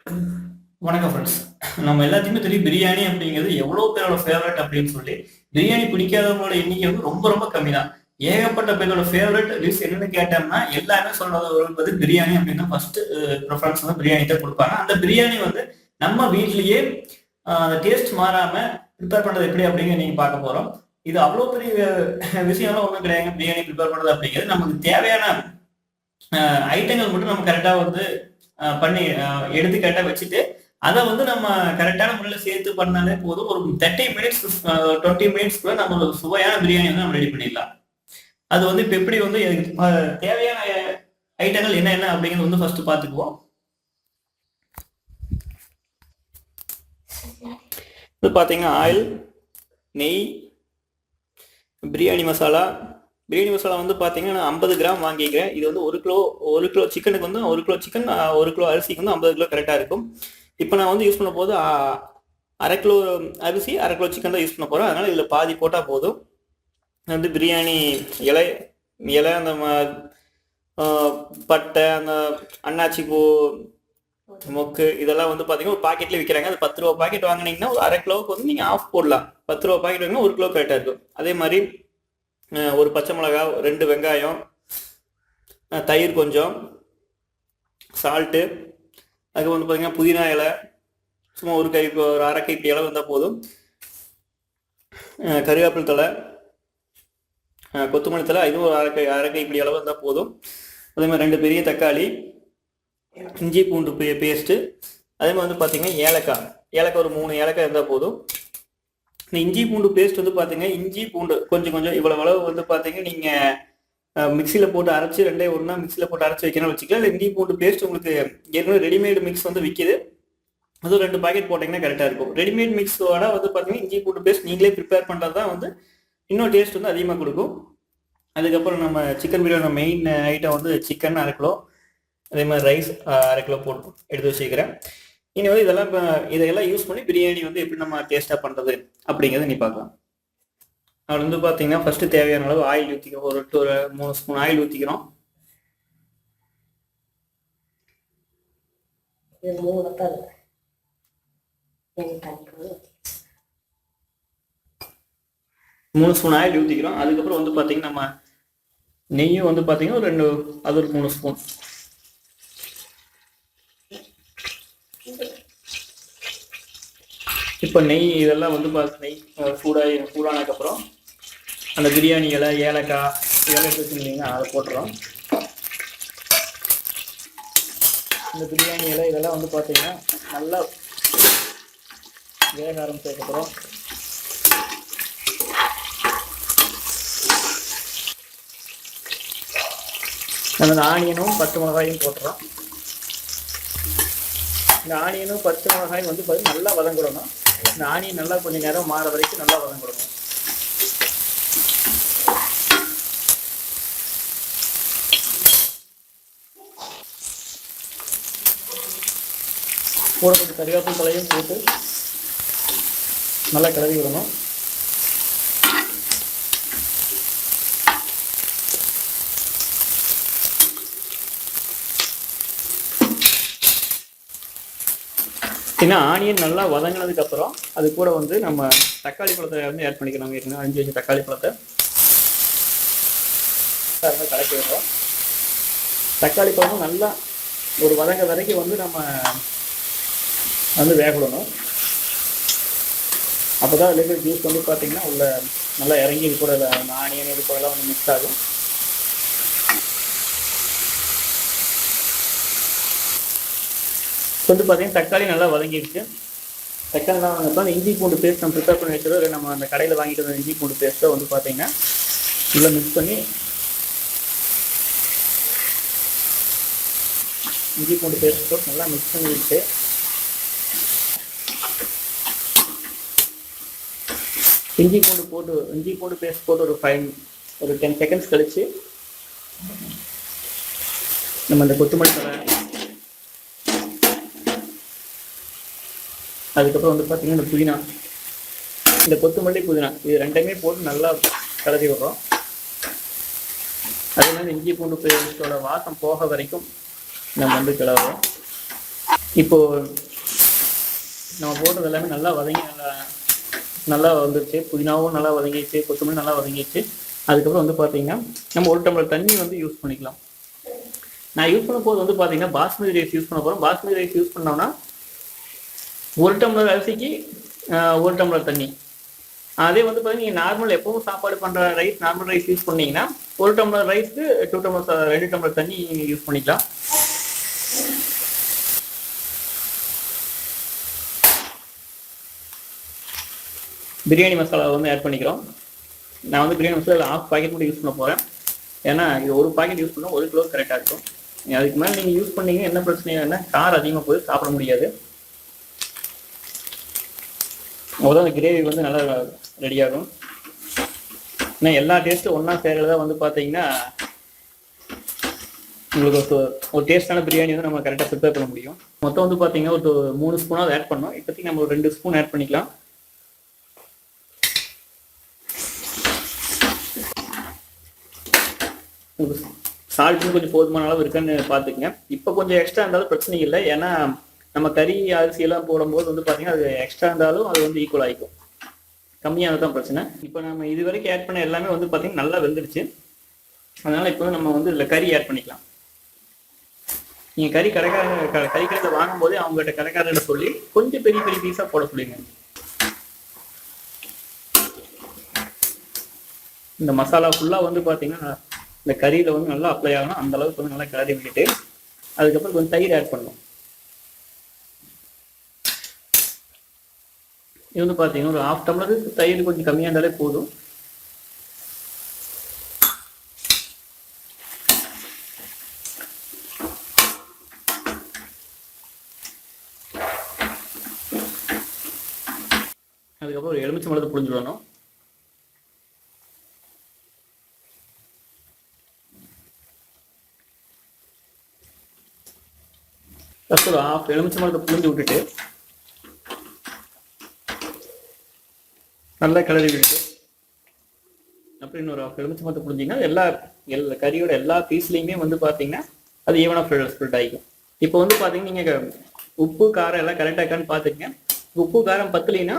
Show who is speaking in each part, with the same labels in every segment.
Speaker 1: வணக்கம் ஃப்ரெண்ட்ஸ். நம்ம எல்லாத்தையுமே தெரியும் பிரியாணி அப்படிங்கிறது எவ்வளோ பேரோட ஃபேவரட் அப்படின்னு சொல்லி. பிரியாணி பிடிக்காதவங்களோட எண்ணிக்கை வந்து ரொம்ப ரொம்ப கம்மி தான். ஏகப்பட்ட பேரோட ஃபேவரட் லிஸ்ட் என்னன்னு கேட்டோம்னா எல்லாருமே சொல்றது வந்து பிரியாணி அப்படின்னு ஃபர்ஸ்ட் ப்ரிஃபரன்ஸ் வந்து பிரியாணி தான் கொடுப்பாங்க. அந்த பிரியாணி வந்து நம்ம வீட்லயே அந்த டேஸ்ட் மாறாம ப்ரிப்பேர் பண்றது எப்படி அப்படிங்கிற நீங்க பார்க்க போறோம். இது அவ்வளோ பெரிய விஷயம்லாம் ஒன்றும் கிடையாது. பிரியாணி ப்ரிப்பேர் பண்றது அப்படிங்கிறது நமக்கு தேவையான ஐட்டங்கள் மட்டும் நம்ம கரெக்டா வந்து பண்ணி எடுத்து கரெக்டா வச்சுட்டு அதை வந்து நம்ம கரெக்டான முறையில் சேர்த்து பண்ணாலே போதும். ஒரு 30 மினிட்ஸ் 20 மினிட்ஸ்க்குள்ள நம்ம ஒரு சுவையான பிரியாணி வந்து நம்ம ரெடி பண்ணிடலாம். அது வந்து இப்போ எப்படி வந்து தேவையான ஐட்டங்கள் என்ன என்ன அப்படிங்கிறது வந்து ஃபர்ஸ்ட் பார்த்துக்குவோம். இது பார்த்தீங்கன்னா ஆயில், நெய், பிரியாணி மசாலா. பிரியாணி மசாலா வந்து பார்த்தீங்கன்னா நான் 50 கிராம் வாங்கிக்கிறேன். இது வந்து ஒரு கிலோ சிக்கனுக்கு வந்து 1 கிலோ சிக்கன் 1 கிலோ அரிசிக்கு வந்து 50 கிலோ கரெக்டாக இருக்கும். இப்போ நான் வந்து யூஸ் பண்ண போது 1/2 கிலோ அரிசி 1/2 கிலோ சிக்கன் தான் யூஸ் பண்ண போகிறேன். அதனால் இதில் பாதி போட்டால் போதும். வந்து பிரியாணி இலை இலை அந்த பட்டை, அந்த அன்னாச்சி பூ, மொக்கு இதெல்லாம் வந்து பார்த்தீங்கன்னா ஒரு பாக்கெட்லேயே விற்கிறாங்க. அது 10 ரூபா பாக்கெட் வாங்கினீங்கன்னா ஒரு 1/2 கிலோவுக்கு வந்து நீங்கள் ஆஃப் போடலாம். 10 ரூபா பாக்கெட் வாங்கினா 1 கிலோ கரெக்டாக இருக்கும். அதே மாதிரி ஒரு பச்சை மிளகா, 2 வெங்காயம், தயிர் கொஞ்சம், சால்ட்டு, அதுக்கு வந்து பார்த்தீங்கன்னா புதினா இலை சும்மா ஒரு 1/2 கைப்பிடி இலை வந்தால் போதும். கருவேப்பிலை தழை, கொத்தமல்லி தழை, இதுவும் ஒரு 1/2 கைப்பிடி அளவு வந்தால் போதும். அதே மாதிரி 2 பெரிய தக்காளி, இஞ்சி பூண்டு பேஸ்ட்டு, அதே மாதிரி வந்து பார்த்தீங்கன்னா ஏலக்காய் ஒரு 3 ஏலக்காய் இருந்தால் போதும். இந்த இஞ்சி பூண்டு பேஸ்ட் வந்து பார்த்தீங்கன்னா இஞ்சி பூண்டு கொஞ்சம் இவ்வளோ அளவு வந்து பார்த்தீங்கன்னா நீங்கள் மிக்சியில் போட்டு அரைச்சி 2 ஒன்றா மிக்சியில் போட்டு அரைச்சி வைக்கணும் வச்சுக்கலாம். இல்லை இஞ்சி பூண்டு பேஸ்ட் உங்களுக்கு ஏற்கனவே ரெடிமேடு மிக்ஸ் வந்து விற்கிது, அதுவும் 2 பாக்கெட் போட்டிங்கன்னா கரெக்டாக இருக்கும். ரெடிமேட் மிக்ஸோட வந்து பார்த்தீங்கன்னா இஞ்சி பூண்டு பேஸ்ட் நீங்களே ப்ரிப்பேர் பண்ணுறது தான் வந்து இன்னும் டேஸ்ட் வந்து அதிகமாக கொடுக்கும். அதுக்கப்புறம் நம்ம சிக்கன் பிரியாணி மெயின் ஐட்டம் வந்து சிக்கன் 1/2 கிலோ, அதே மாதிரி ரைஸ் 1/2 கிலோ போட்டு எடுத்து வச்சுக்கிறேன். இனி வந்து இதெல்லாம் யூஸ் பண்ணி பிரியாணி வந்து எப்படி நம்ம டேஸ்ட்டாக பண்ணுறது அப்படிங்கிறத நீ பார்க்கலாம். அது வந்து பார்த்தீங்கன்னா ஃபர்ஸ்ட் தேவையான அளவு ஆயில் ஊற்றிக்கிறோம். ஒரு 3 ஸ்பூன் ஆயில் ஊற்றிக்கிறோம். 3 ஸ்பூன் ஆயில் ஊற்றிக்கிறோம். அதுக்கப்புறம் வந்து பார்த்தீங்கன்னா நம்ம நெய்யும் வந்து பார்த்தீங்கன்னா அது ஒரு 3 ஸ்பூன். இப்போ நெய் இதெல்லாம் வந்து நெய் சூடானதுக்கப்புறம் அந்த பிரியாணி இலை, ஏலக்காய் இதெல்லாம் எடுத்து வச்சுருந்தீங்கன்னா அதை போட்டுறோம். இந்த பிரியாணி இலை இதெல்லாம் வந்து பார்த்தீங்கன்னா நல்லா வேக ஆரம்பிச்சதுக்கப்புறம் நம்ம ஆனியனும் பச்சை மிளகாயும் போட்டுறோம். இந்த ஆனியனும் பச்சை மிளகாயும் வந்து பார்த்தீங்கன்னா நல்லா வதங்கிடணும். இந்த ஆனியன் நல்லா கொஞ்சம் நேரம் மாற வரைக்கும் நல்லா வதங்கிடணும். கூட கொஞ்சம் கறிவேப்பிலை தலையும் போட்டு நல்லா கிளறி விடணும். ஏன்னா ஆனியன் நல்லா வதங்கினதுக்கப்புறம் அது கூட வந்து நம்ம தக்காளி பழத்தை வந்து ஆட் பண்ணிக்கலாம். ஏற்கனவே 5 வச்சு தக்காளி பழத்தை கலக்கி விடுறோம். தக்காளி பழமும் நல்லா ஒரு வதங்க வரைக்கும் வந்து நம்ம வந்து வேக விடணும். அப்போ தான் அதில் இருக்கிற ஜூஸ் வந்து பார்த்தீங்கன்னா உள்ள நல்லா இறங்கி இது கூட ஆனியன் இது கூட எல்லாம் வந்து மிக்ஸ் ஆகும். வந்து பார்த்தீங்கன்னா தக்காளி நல்லா வதங்கிடுச்சு. தக்காளிலாம் வதங்கப்போ இஞ்சி பூண்டு பேஸ்ட் நம்ம ப்ரிப்பேர் பண்ணி வச்சதோ நம்ம அந்த கடையில் வாங்கிட்டு வந்த இஞ்சி பூண்டு பேஸ்ட்டை வந்து பார்த்தீங்கன்னா உள்ளே மிக்ஸ் பண்ணி இஞ்சி பூண்டு பேஸ்ட் போட்டு நல்லா மிக்ஸ் பண்ணி விட்டு இஞ்சி பூண்டு பேஸ்ட் போட்டு ஒரு 10 செகண்ட்ஸ் கழிச்சு நம்ம இந்த கொத்தமல்லி தழை, அதுக்கப்புறம் வந்து பார்த்தீங்கன்னா இந்த புதினா, இந்த கொத்தமல்லி புதினா இது 2மே போட்டு நல்லா கலரி விடுறோம். அதே மாதிரி இஞ்சி பூண்டு பேஸ்டோட வாசம் போக வரைக்கும் நம்ம வந்து கிளறுறோம். இப்போது நம்ம போடுறது எல்லாமே நல்லா வதங்கி நல்லா வந்துருச்சு. புதினாவும் நல்லா வதங்கிடுச்சு, கொத்தமல்லி நல்லா வதங்கிடுச்சு. அதுக்கப்புறம் வந்து பார்த்தீங்கன்னா நம்ம 1 டம்ளர் தண்ணி வந்து யூஸ் பண்ணிக்கலாம். நான் யூஸ் பண்ண போது வந்து பார்த்தீங்கன்னா பாஸ்மதி ரைஸ் யூஸ் பண்ண போகிறோம். பாஸ்மதி ரைஸ் யூஸ் பண்ணோம்னா 1 டம்ளர் அரிசிக்கு 1 டம்ளர் தண்ணி. அதே வந்து பார்த்தீங்கன்னா நீங்கள் நார்மல் எப்பவும் சாப்பாடு பண்ணுற ரைஸ், நார்மல் ரைஸ் யூஸ் பண்ணீங்கன்னா 1 டம்ளர் ரைஸ்க்கு 2 டம்ளர் தண்ணி யூஸ் பண்ணிக்கலாம். பிரியாணி மசாலா வந்து ஆட் பண்ணிக்கிறோம். நான் வந்து பிரியாணி மசாலா 1/2 பாக்கெட் மட்டும் யூஸ் பண்ண போகிறேன். ஏன்னா இது 1 பாக்கெட் யூஸ் பண்ணால் 1 கிலோ கரெக்டாக இருக்கும். அதுக்கு மேலே நீங்கள் யூஸ் பண்ணீங்கன்னா என்ன பிரச்சனைனா காரம் அதிகமாக போய் சாப்பிட முடியாது. அவ்வளோதான் அந்த கிரேவி வந்து நல்லா ரெடி ஆகும். ஏன்னா எல்லா டேஸ்ட்டும் ஒன்றா சேர்றதா வந்து பார்த்தீங்கன்னா உங்களுக்கு ஒரு டேஸ்டான பிரியாணி வந்து நம்ம கரெக்டாக ப்ரிப்பேர் பண்ண முடியும். மொத்தம் வந்து பார்த்தீங்கன்னா ஒரு 3 ஸ்பூனாவது ஆட் பண்ணோம். இப்போதைக்கு நம்ம ஒரு 2 ஸ்பூன் ஆட் பண்ணிக்கலாம். சால்ட்டும் கொஞ்சம் போதுமான அளவு இருக்குன்னு பார்த்துக்குங்க. இப்போ கொஞ்சம் எக்ஸ்ட்ரா இருந்தாலும் பிரச்சனை இல்லை. ஏன்னா நம்ம கறி அரிசியெல்லாம் போடும்போது வந்து பார்த்தீங்கன்னா அது எக்ஸ்ட்ரா இருந்தாலும் அது வந்து ஈக்குவல் ஆகிக்கும். கம்மியானது தான் பிரச்சனை. இப்போ நம்ம இது வரைக்கும் ஆட் பண்ண எல்லாமே வந்து பார்த்தீங்கன்னா நல்லா வெந்துடுச்சு. அதனால் இப்போ நம்ம வந்து இதில் கறி ஆட் பண்ணிக்கலாம். நீங்கள் கறிக்கடையில் வாங்கும்போதே அவங்ககிட்ட கடைக்காரர்கிட்ட சொல்லி கொஞ்சம் பெரிய பெரிய பீஸாக போட சொல்லுங்க. இந்த மசாலா ஃபுல்லாக வந்து பார்த்தீங்கன்னா இந்த கறியில் வந்து நல்லா அப்ளை ஆகணும். அந்த அளவுக்கு வந்து நல்லா கிளறி விட்டுட்டு அதுக்கப்புறம் கொஞ்சம் தயிர் ஆட் பண்ணணும். இது வந்து பார்த்தீங்கன்னா ஒரு 1/2 டம்ளர் தயிர் கொஞ்சம் கம்மியாக இருந்தாலே போதும். அதுக்கப்புறம் ஒரு எலுமிச்சை பழத்தை புழிஞ்சு விடணும். ஃபஸ்ட் ஒரு 1/2 எலுமிச்சை பழத்தை புழிஞ்சு விட்டுட்டு நல்லா கிளறி விட்டு அப்புறம் இன்னொரு 1/2 எலுமிச்சை பழத்தை புழிஞ்சிங்கன்னா எல்லா கறியோட எல்லா பீஸ்லையுமே வந்து பார்த்தீங்கன்னா அது ஈவனாக ஸ்ப்ரெட் ஆகிக்கும். இப்போ வந்து பார்த்தீங்கன்னா நீங்கள் உப்பு காரம் எல்லாம் கரெக்டாக இருக்கான்னு பார்த்துக்கங்க. உப்பு காரம் பத்தலைன்னா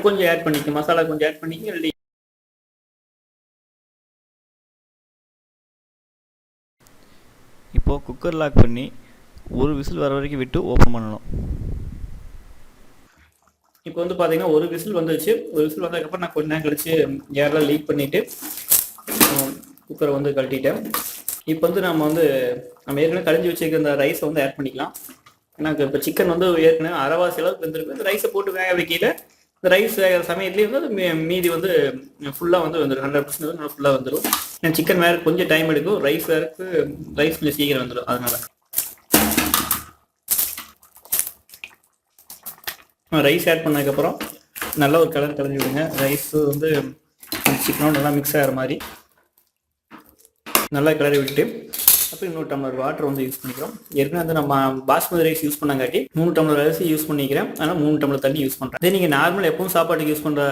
Speaker 1: கொஞ்சம் ஆட் பண்ணிக்க, மசாலா கொஞ்சம் ஆட் பண்ணிக்க. ரெடி.
Speaker 2: இப்போது குக்கர் லாக் பண்ணி ஒரு விசில் வர வரைக்கும் விட்டு ஓப்பன் பண்ணணும்.
Speaker 1: இப்போ வந்து பார்த்தீங்கன்னா ஒரு விசில் வந்துருச்சு. ஒரு விசில் வந்ததுக்கப்புறம் நான் கொஞ்ச நேரம் கழிச்சு ஏர்லாம் லீக் பண்ணிவிட்டு குக்கரை வந்து கழட்டிட்டேன். இப்போ வந்து நம்ம ஏற்கனவே கழிஞ்சு வச்சுருக்க இந்த ரைஸை வந்து ஆட் பண்ணிக்கலாம். ஏன்னா இப்போ சிக்கன் வந்து ஏற்கனவே அரைவாசி அளவுக்கு வந்துருக்கு. இந்த ரைஸை போட்டு வேக வைக்கல இந்த ரைஸ் வேகிற சமயத்துலேயே வந்து அது மீதி வந்து ஃபுல்லாக வந்து வந்துடும். 100% வந்து ஃபுல்லாக வந்துடும். ஏன்னா சிக்கன் வேறு கொஞ்சம் டைம் எடுக்கும், ரைஸ் கொஞ்சம் சீக்கிரம் வந்துடும். அதனால ரைஸ் ஆட் பண்ணதுக்கப்புறம் நல்லா ஒரு கலரி விடுங்க. ரைஸ் வந்து சிக்கனோட நல்லா மிக்ஸ் ஆகிற மாதிரி நல்லா கிளறி விட்டுட்டு அப்புறம் இன்னொரு டம்ளர் வாட்டர் வந்து யூஸ் பண்ணிக்கிறோம். ஏற்கனவே வந்து நம்ம பாஸ்மதி ரைஸ் யூஸ் பண்ணாங்காட்டி 3 டம்ளர் அரிசி யூஸ் பண்ணிக்கிறேன். ஆனால் 3 டம்ளர் தண்ணி யூஸ் பண்ணுறேன். இதே நீங்கள் நார்மல் எப்பவும் சாப்பாட்டுக்கு யூஸ் பண்ணுற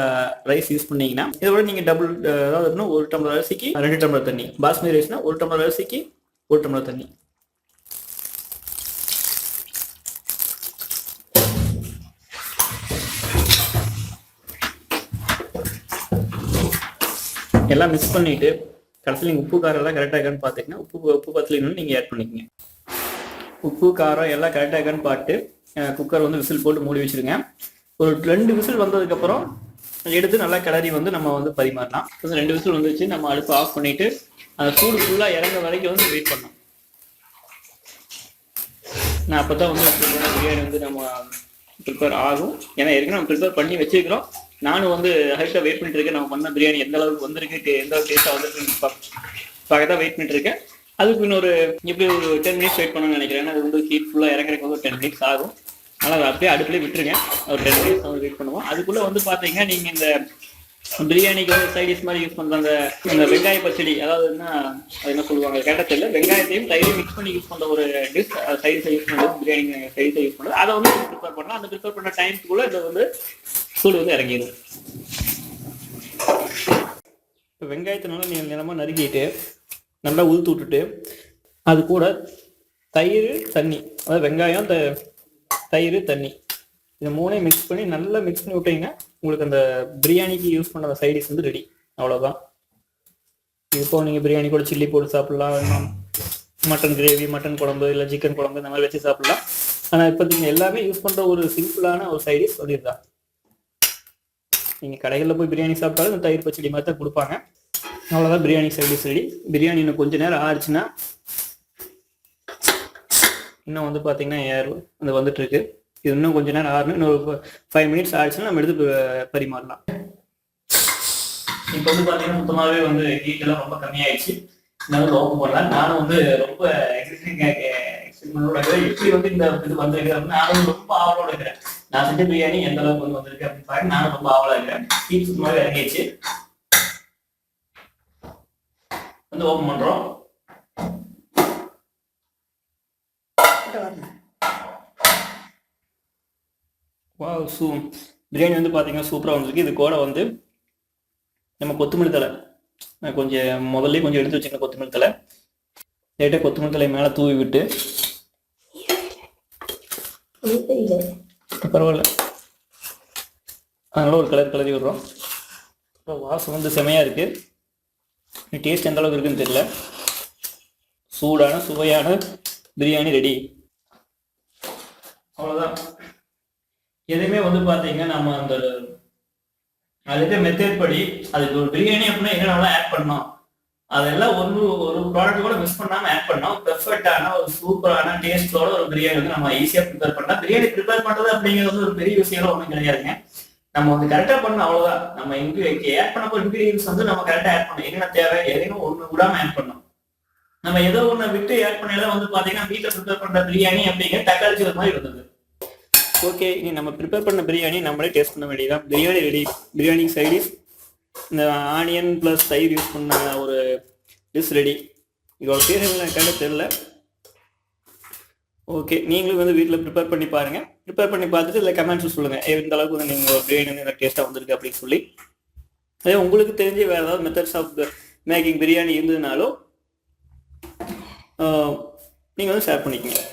Speaker 1: ரைஸ் யூஸ் பண்ணீங்கன்னா இதோட நீங்கள் டபுள், அதாவது 1 டம்ளர் அரிசிக்கு 2 டம்ளர் தண்ணி. பாஸ்மதி ரைஸ்னா 1 டம்ளர் அரிசிக்கு 1 டம்ளர் தண்ணி. எல்லாம் மிக்ஸ் பண்ணிவிட்டு கடைசியில் நீங்கள் உப்பு காரம் எல்லாம் கரெக்டாக இருக்கான்னு பார்த்துக்கிங்கன்னா உப்பு பத்தலைன்னு நீங்கள் ஆட் பண்ணிக்கங்க. உப்பு காரம் எல்லாம் கரெக்டாக இருக்கான்னு பார்த்து குக்கர் வந்து விசில் போட்டு மூடி வச்சுருங்க. ஒரு 2 விசில் வந்ததுக்கப்புறம் எடுத்து நல்லா கிளறி வந்து நம்ம வந்து பரிமாறலாம். 2 விசில் வந்துச்சு. நம்ம அடுப்பு ஆஃப் பண்ணிவிட்டு அந்த சூடு ஃபுல்லாக இறங்க வரைக்கும் வந்து வெயிட் பண்ணோம். நான் அப்போ தான் வந்து பிரியாணி வந்து நம்ம ப்ரிப்பேர் ஆகும். ஏன்னா ஏற்கனவே நம்ம ப்ரிப்பேர் பண்ணி வச்சுருக்கிறோம். நானும் வந்து ஹைட்டாக வெயிட் பண்ணிட்டு இருக்கேன். நம்ம பண்ண பிரியாணி எந்த அளவுக்கு வந்திருக்கு, எந்த அளவுக்கு டேஸ்ட்டாக வந்துருக்குன்னு பார்க்க தான் வெயிட் பண்ணிட்டு இருக்கேன். அதுக்கு இன்னொரு எப்படி ஒரு 10 மினிட்ஸ் வெயிட் பண்ணணும்னு நினைக்கிறேன். அது வந்து ஹீட் ஃபுல்லாக இறங்குறதுக்கு வந்து 10 மினிட்ஸ் ஆகும். ஆனால் அதை அப்படியே அடுப்புலேயே விட்டுருங்க. ஒரு 10 மினிட்ஸ் வந்து வெயிட் பண்ணுவோம். அதுக்குள்ளே வந்து பார்த்தீங்கன்னா நீங்கள் இந்த பிரியாணிக்கு வந்து சைடிஷ் மாதிரி யூஸ் பண்ணுற அந்த வெங்காய பச்சடி, அதாவது என்ன சொல்லுவாங்க கேட்டால் தெரியல, வெங்காயத்தையும் தயிரையும் மிக்ஸ் பண்ணி யூஸ் பண்ணுற ஒரு டிஷ் சைடிஷை யூஸ் பண்ணுறது, பிரியாணி சைடிஷை யூஸ் பண்ணுறது. அதை வந்து ப்ரிப்பேர் பண்ணலாம். அந்த ப்ரிப்பேர் பண்ண டைமுக்குள்ளே இதை வந்து சூடு வந்து இறங்கிடும். இப்போ வெங்காயத்தை நல்லா நிலமாக நறுக்கிட்டு நல்லா உளுத்து விட்டுட்டு அது கூட தயிர், தண்ணி, அதாவது வெங்காயம் தயிர், தண்ணி, இது மூணையும் மிக்ஸ் பண்ணி நல்லா மிக்ஸ் பண்ணி விட்டீங்கன்னா உங்களுக்கு அந்த பிரியாணிக்கு யூஸ் பண்ண அந்த சைடிஷ் வந்து ரெடி. அவ்வளோதான். இப்போ நீங்கள் பிரியாணி கூட சில்லி போட்டு சாப்பிட்லாம், மட்டன் கிரேவி, மட்டன் குழம்பு, இல்லை சிக்கன் குழம்பு இந்த மாதிரி வச்சு சாப்பிட்லாம். ஆனால் இப்போ நீங்கள் எல்லாமே யூஸ் பண்ணுற ஒரு சிம்பிளான ஒரு சைடிஷ் வந்து இதுதான். நீங்கள் கடைகளில் போய் பிரியாணி சாப்பிட்டாலும் இந்த தயிர் பச்சடி மாதிரி தான் கொடுப்பாங்க. அவ்வளோதான், பிரியாணி சைடிஷ் ரெடி. பிரியாணி இன்னும் கொஞ்சம் நேரம் ஆயிடுச்சுன்னா இன்னும் வந்து பார்த்தீங்கன்னா ஏர் அந்த வந்துட்டுருக்கு. இது இன்னும் கொஞ்சம் நேரம் ஆறணும். இன்னும் 5 மினிட்ஸ் ஆயிடுச்சுன்னா நம்ம எடுத்து பரிமாறலாம். இப்போ வந்து பார்த்தீங்கன்னா சுத்தமாகவே வந்து ஹீட் எல்லாம் ரொம்ப கம்மியாயிடுச்சு. நான் ஓப்பன் பண்ணலாம். நானும் வந்து ரொம்ப எப்படி வந்து இந்த இது வந்திருக்கு அப்படின்னு நானும் ரொம்ப ஆவலோட இருக்கிறேன். நான் செஞ்ச பிரியாணி எந்த அளவுக்கு வந்து வந்திருக்கு அப்படின்னு பாருங்க. நானும் ரொம்ப ஆவலா இருக்கிறேன். ஹீட் சுத்தமாகவே இறங்கிடுச்சு. வந்து ஓப்பன் பண்றோம். வாவ், பிரியாணி வந்து பார்த்தீங்கன்னா சூப்பராக வந்துருக்கு. இது கூட வந்து நம்ம கொத்தமல்லி தழை கொஞ்சம் முதல்ல கொஞ்சம் எடுத்து வச்சுக்கணும். கொத்தமல்லி தழை லைட்டாக கொத்தமல்லி தழை மேலே தூவி விட்டு பரவாயில்ல அதனால ஒரு கலரி விடுறோம். வாசம் வந்து செமையாக இருக்குது. டேஸ்ட் எந்த அளவுக்கு இருக்குன்னு தெரியல. சூடான சுவையான பிரியாணி ரெடி. அவ்வளோதான். எதுவுமே வந்து பார்த்தீங்கன்னா நம்ம அந்த அதுக்கு மெத்தட் படி அதுக்கு ஒரு பிரியாணி அப்படின்னா என்னென்னலாம் ஆட் பண்ணோம் அதெல்லாம் ஒரு ப்ராடக்ட் கூட மிஸ் பண்ணாமல் ஆட் பண்ணோம். பெர்ஃபெக்டான ஒரு சூப்பரான டேஸ்டோட ஒரு பிரியாணி வந்து நம்ம ஈஸியாக ப்ரிப்பேர் பண்ணலாம். பிரியாணி ப்ரிப்பேர் பண்ணுறது அப்படிங்கிறது ஒரு பெரிய விஷயம் ஒன்றும் கிடையாதுங்க. நம்ம வந்து கரெக்டாக பண்ணணும், அவ்வளோதான். நம்ம ஆட் பண்ண போகிற இன்க்ரீடியன்ஸ் வந்து நம்ம கரெக்டாக ஆட் பண்ணணும். என்னென்ன தேவை எதையும் ஒன்று விடாமல் ஆட் பண்ணணும். நம்ம ஏதோ ஒன்று விட்டு ஆட் பண்ணல வந்து பார்த்தீங்கன்னா வீட்டில் ப்ரிப்பேர் பண்ணுற பிரியாணி அப்படிங்கிற தக்காளி சோறு மாதிரி இருந்தது. ஓகே, இனி நம்ம ப்ரிப்பேர் பண்ண பிரியாணி நம்மளே டேஸ்ட் பண்ண வேண்டியதான். பிரியாணி ரெடி. பிரியாணி சைடிஷ் இந்த ஆனியன் ப்ளஸ் தயிர் யூஸ் பண்ண ஒரு டிஷ் ரெடி. இதோட பேர் எனக்கு தெரியல. ஓகே, நீங்களும் வந்து வீட்டில் ப்ரிப்பேர் பண்ணி பாருங்கள். ப்ரிப்பேர் பண்ணி பார்த்துட்டு இதில் கமெண்ட்ஸ் சொல்லுங்கள் எந்த அளவுக்கு வந்து நீங்கள் பிரியாணி வந்து எனக்கு டேஸ்ட்டாக வந்திருக்கு அப்படின்னு சொல்லி. அதே உங்களுக்கு தெரிஞ்ச வேறு ஏதாவது மெத்தட்ஸ் ஆஃப் மேக்கிங் பிரியாணி இருந்ததுனாலும் நீங்கள் வந்து ஷேர் பண்ணிக்கோங்க.